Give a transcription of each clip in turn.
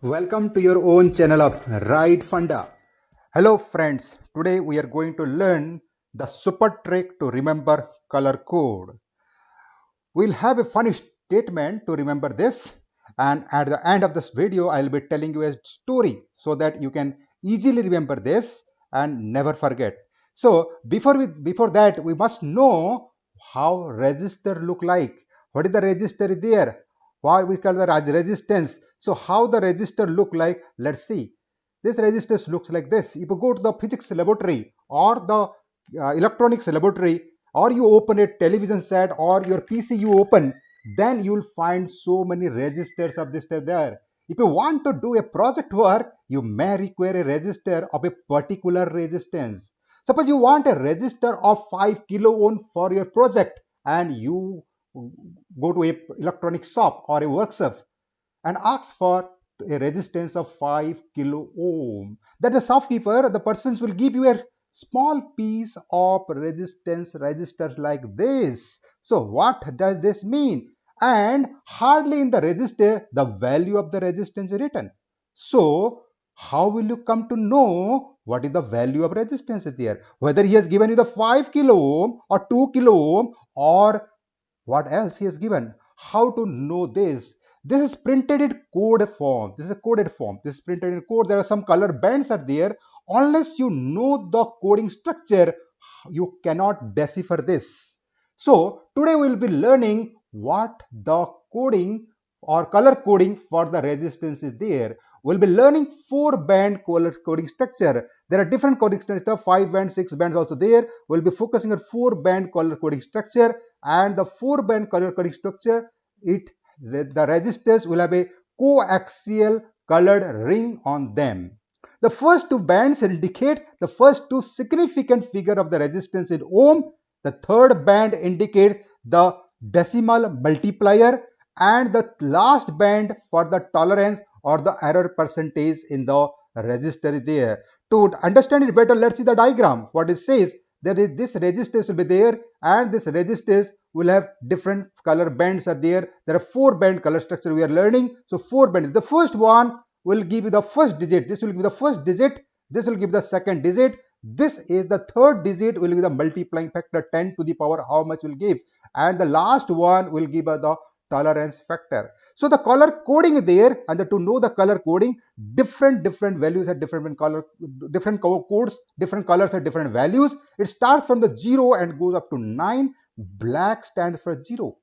Welcome to your own channel of Ride Funda. Hello friends, today we are going to learn the super trick to remember color code. We'll have a funny statement to remember this, and at the end of this video I'll be telling you a story so that you can easily remember this and never forget. So before that we must know how register look like. What is the register there? Why we call the resistance? So how the register look like? Let's see. This register looks like this. If you go to the physics laboratory or the electronics laboratory, or you open a television set or your PC you open, then you'll find so many registers of this there. If you want to do a project work, you may require a register of a particular resistance. Suppose you want a register of 5 kilo ohm for your project, and you go to a electronic shop or a workshop and ask for a resistance of 5 kilo ohm. That the shopkeeper, the persons will give you a small piece of resistance register like this. So what does this mean? And hardly in the register the value of the resistance is written. So how will you come to know what is the value of resistance there? Whether he has given you the 5 kilo ohm or 2 kilo ohm or what else he has given. How to know this? This is printed in code form. This is a coded form. This is printed in code. There are some color bands are there. Unless you know the coding structure, you cannot decipher this. So today we will be learning what the coding or color coding for the resistance is there. We'll be learning 4-band color coding structure. There are different coding structure, 5 bands, 6 bands also there. We'll be focusing on 4-band color coding structure, and the 4-band color coding structure, the registers will have a coaxial colored ring on them. The first two bands indicate the first two significant figure of the resistance in ohm. The third band indicates the decimal multiplier, and the last band for the tolerance or the error percentage in the resistor there. To understand it better, let's see the diagram. What it says, there is this resistance will be there, and this resistance will have different color bands are there. There are 4-band color structure we are learning. So 4 bands. The first one will give you the first digit. This will give the first digit. This will give the second digit. This is the third digit will be the multiplying factor 10 to the power how much will give, and the last one will give the tolerance factor. So the color coding is there, and to know the color coding, different values at different color, different codes, different colors at different values. It starts from the 0 and goes up to 9. Black stands for 0,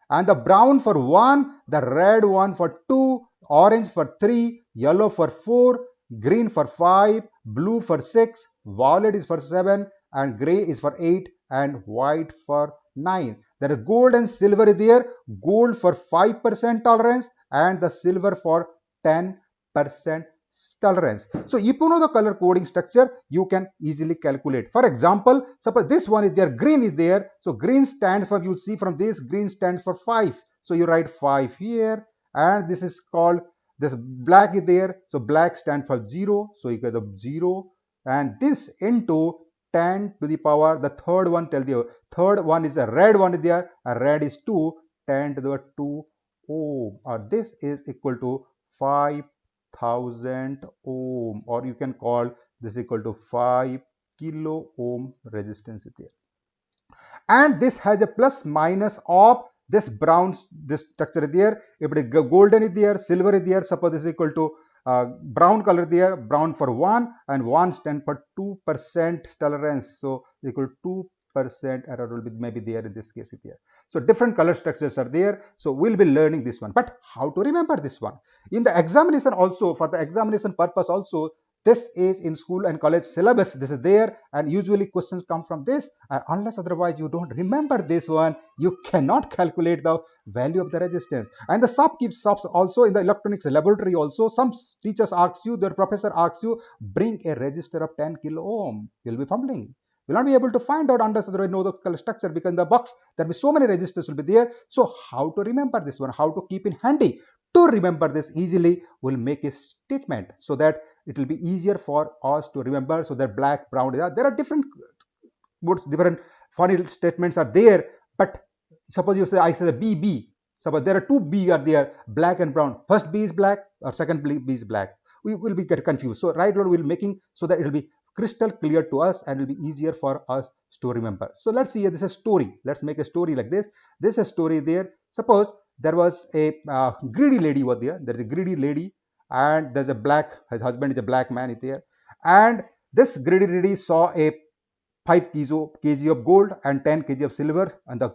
and the brown for 1, the red one for 2, orange for 3, yellow for 4, green for 5, blue for 6, violet is for 7, and gray is for 8, and white for 9. There is gold and silver there. Gold for 5% tolerance and the silver for 10% tolerance. So if you know the color coding structure, you can easily calculate. For example, suppose this one is there, green is there. So green stands for, you'll see from this, green stands for 5. So you write 5 here, and this is called, this black is there. So black stands for 0. So you get the 0, and this into 10 to the power, the third one tell you, third one is a red one is there, a red is 2, 10 to the 2 ohm, or this is equal to 5000 ohm, or you can call this equal to 5 kilo ohm resistance is there. And this has a plus minus of this brown, this structure there. If it is golden is there, silver is there, suppose this is equal to brown color there, brown for 1, and 1 stand for 2% tolerance. So equal to 2% error will be maybe there in this case here. So different color structures are there. So we'll be learning this one. But how to remember this one? In the examination also, for the examination purpose also, this is in school and college syllabus, this is there, and usually questions come from this, unless otherwise you don't remember this one, you cannot calculate the value of the resistance. And the shops also in the electronics laboratory also, some teachers ask you, their professor asks you, bring a register of 10 kilo ohm. You'll be fumbling, will not be able to find out unless you know the color structure, because in the box there will be so many registers will be there. So how to remember this one, how to keep in handy? To remember this easily, we'll make a statement so that it will be easier for us to remember. So that black, brown, there are different words, different funny statements are there. But suppose you say, I say the BB. Suppose there are two B are there, black and brown. First B is black or second B is black. We will be get confused. So right order will making so that it will be crystal clear to us and will be easier for us to remember. So let's see here. This is a story. Let's make a story like this. This is a story there. Suppose there was a greedy lady over there. There's a greedy lady and there's a black. His husband is a black man is there, and this greedy lady saw a 5 kg of gold and 10 kg of silver on the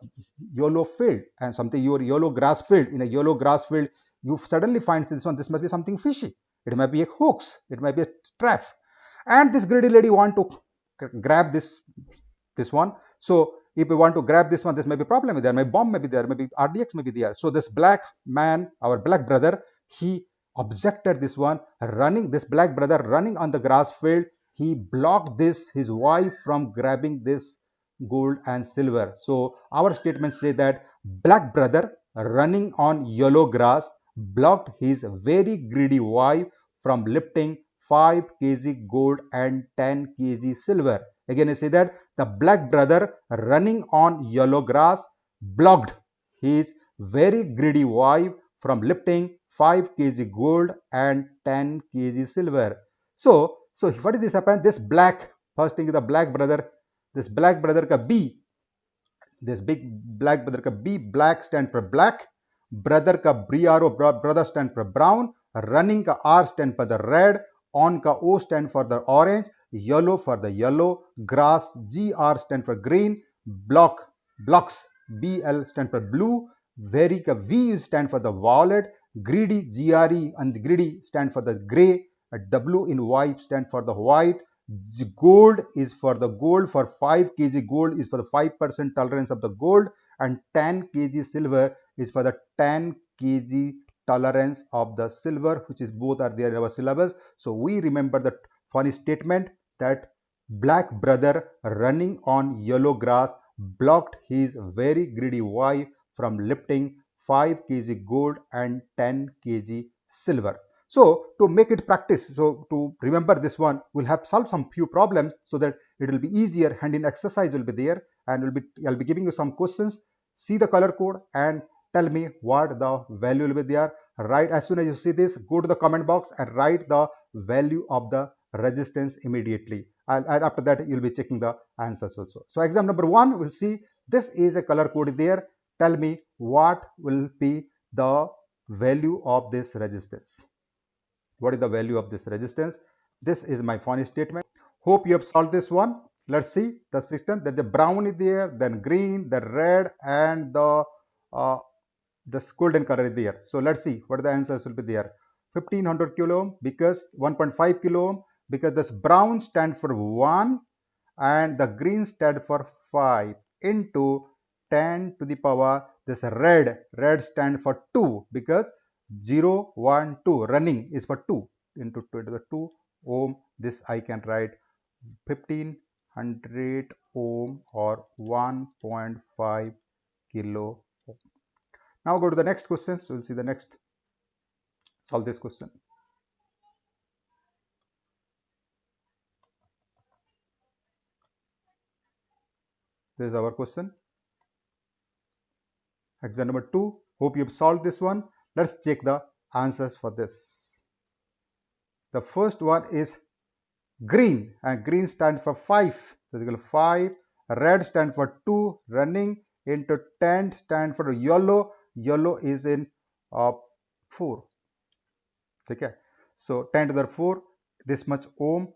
yellow field and something your yellow grass field. In a yellow grass field, you suddenly find this one. This must be something fishy. It might be a hoax. It might be a trap. And this greedy lady want to grab this one. So if we want to grab this one, this may be problem there. Maybe bomb may be there. Maybe RDX may be there. So this black man, our black brother, he objected this one running. This black brother running on the grass field, he blocked his wife from grabbing this gold and silver. So our statement say that black brother running on yellow grass blocked his very greedy wife from lifting 5 kg gold and 10 kg silver. Again I say that the black brother running on yellow grass blocked his very greedy wife from lifting 5 kg gold and 10 kg silver. So what did this happen? This black, first thing is the black brother, this black brother ka B, this big black brother ka B, black stand for black, brother ka BRO, brother stand for brown, running ka R stand for the red, on ka O stand for the orange, yellow for the yellow, grass GR stand for green, blocks BL stand for blue, very ka V stand for the violet, greedy GRE and greedy stand for the gray, a W in white stand for the white, gold is for the gold. For 5 kg gold is for the 5% tolerance of the gold, and 10 kg silver is for the 10 kg tolerance of the silver, which is both are there in our syllabus. So we remember the funny statement that black brother running on yellow grass blocked his very greedy wife from lifting 5 kg gold and 10 kg silver. So to make it practice, so to remember this one, we'll have solved some few problems so that it will be easier. Hand in exercise will be there, and I'll be giving you some questions. See the color code and tell me what the value will be there. Right as soon as you see this, go to the comment box and write the value of the resistance immediately. And after that, you'll be checking the answers also. So exam number 1, we'll see this is a color code there. Tell me what will be the value of this resistance. What is the value of this resistance? This is my funny statement. Hope you have solved this one. Let's see the system. That the brown is there, then green, the red, and the golden color is there. So let's see what the answers will be there. 1500 kilo ohm because 1.5 kilo ohm because this brown stand for 1 and the green stand for 5 into 10 to the power this red stand for 2 because 0 1 2 running is for 2 into 2 to the 2 ohm. This I can write 1500 ohm or 1.5 kilo ohm. Now go to the next question. So we'll see the next. Solve this question. This is our question. Exam number 2. Hope you have solved this one. Let's check the answers for this. The first one is green, and green stands for 5. So equal 5. Red stands for 2. Running into 10 stand for yellow. Yellow is in 4. Okay. So 10 to the 4. This much ohm.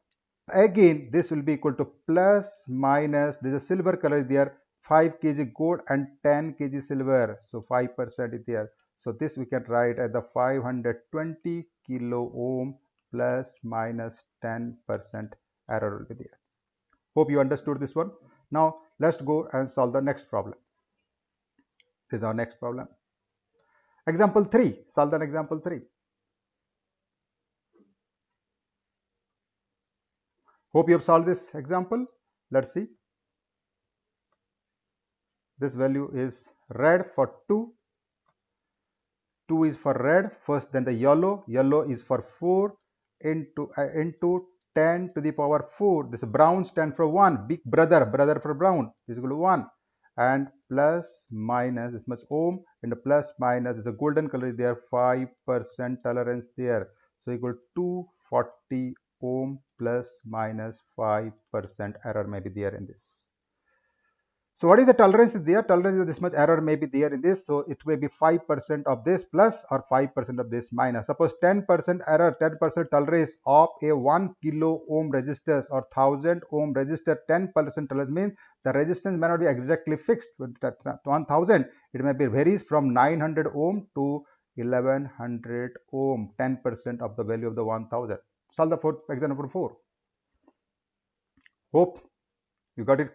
Again, this will be equal to plus minus. There is a silver color is there. 5 kg gold and 10 kg silver. So 5% is there. So this we can write as the 520 kilo ohm plus minus 10% error will be there. Hope you understood this one. Now let's go and solve the next problem. This is our next problem. Example 3. Solve an example 3. Hope you have solved this example. Let's see. This value is red for 2. 2 is for red first, then the yellow. Yellow is for 4 into 10 to the power 4. This brown stand for 1. Big brother for brown is equal to 1. And plus minus this much ohm, and the plus minus is a golden color is there, 5% tolerance there, so equal to 240 ohm plus minus 5% error may be there in this. So what is the tolerance is there? Tolerance is this much error may be there in this. So it may be 5% of this plus or 5% of this minus. Suppose 10% error, 10% tolerance of a 1 kilo ohm resistors or 1000 ohm resistor, 10% tolerance means the resistance may not be exactly fixed with 1000. It may be varies from 900 ohm to 1100 ohm, 10% of the value of the 1000. Solve the fourth example number 4. Hope you got it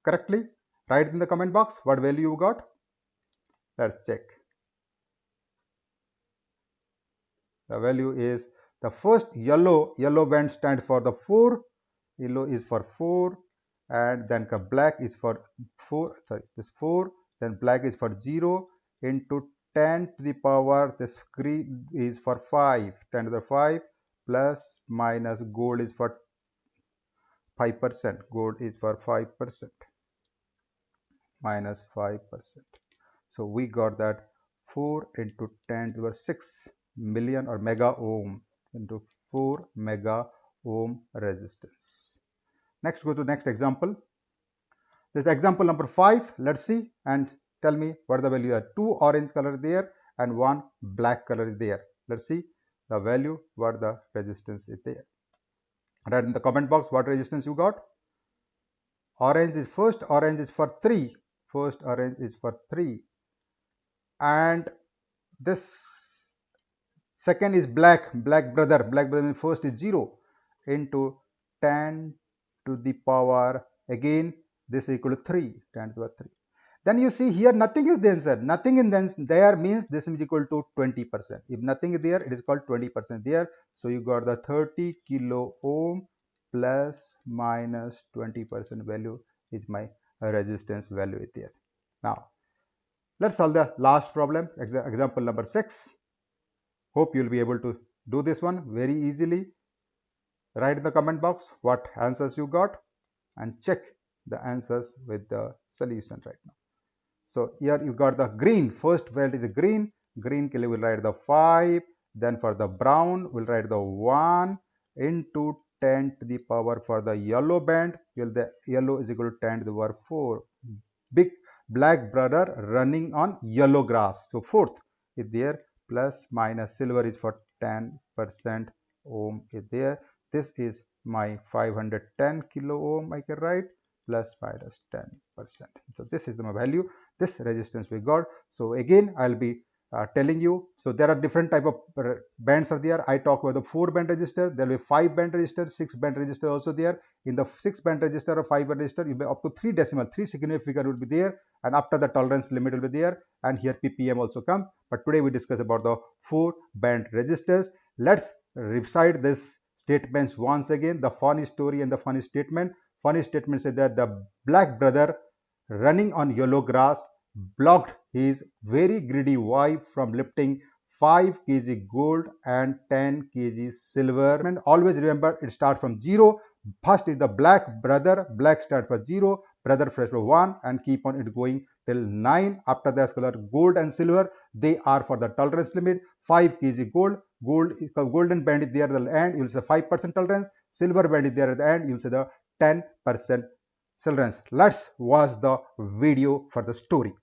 correctly. Write in the comment box what value you got. Let's check. The value is the first yellow band stands for the 4. Yellow is for 4, and then black is for 4. Sorry, this 4. Then black is for 0 into 10 to the power. This green is for 5. 10 to the 5 plus minus gold is for 5%. Gold is for 5%. Minus 5%. So we got that 4 into 10 to the 6 million or mega ohm into 4 mega ohm resistance. Next, go to next example. This example number 5. Let's see and tell me what the value are. 2 orange color there and 1 black color is there. Let's see the value, what the resistance is there. Write in the comment box what resistance you got. Orange is first orange is for 3. First orange is for 3, and this second is black brother first is 0 into 10 to the power, again this is equal to 3, 10 to the power 3. Then you see here nothing is there, sir. Nothing in there means this is equal to 20%. If nothing is there, it is called 20% there. So you got the 30 kilo ohm plus minus 20% value is my resistance value there. Now let's solve the last problem, example number 6. Hope you'll be able to do this one very easily. Write in the comment box what answers you got and check the answers with the solution right now. So here you got the green, first value is a green color, will write the 5, then for the brown we'll write the 1 into 10 to the power. For the yellow band, the yellow is equal to 10 to the power 4. Big black brother running on yellow grass, so fourth is there, plus minus silver is for 10% ohm is there. This is my 510 kilo ohm I can write, plus minus 10%. So this is my value, this resistance we got. So again I'll be telling you, so there are different type of bands are there. I talk about the 4 band resistor, there will be 5 band resistor, 6 band resistor also there. In the 6 band resistor or 5 band resistor, you may up to 3 decimal, 3 significant will be there, and after the tolerance limit will be there, and here ppm also come. But today we discuss about the 4 band resistors. Let's recite this statements once again, the funny story and the funny statement. Funny statement said that the black brother running on yellow grass blocked his very greedy wife from lifting 5 kg gold and 10 kg silver. And always remember, it starts from 0. First is the black brother, black starts for 0, brother fresh for 1, and keep on it going till 9. After that color gold and silver, they are for the tolerance limit. 5 kg golden band is there at the end, you will say 5% tolerance. Silver band is there at the end, you will say the 10% tolerance. Let's watch the video for the story.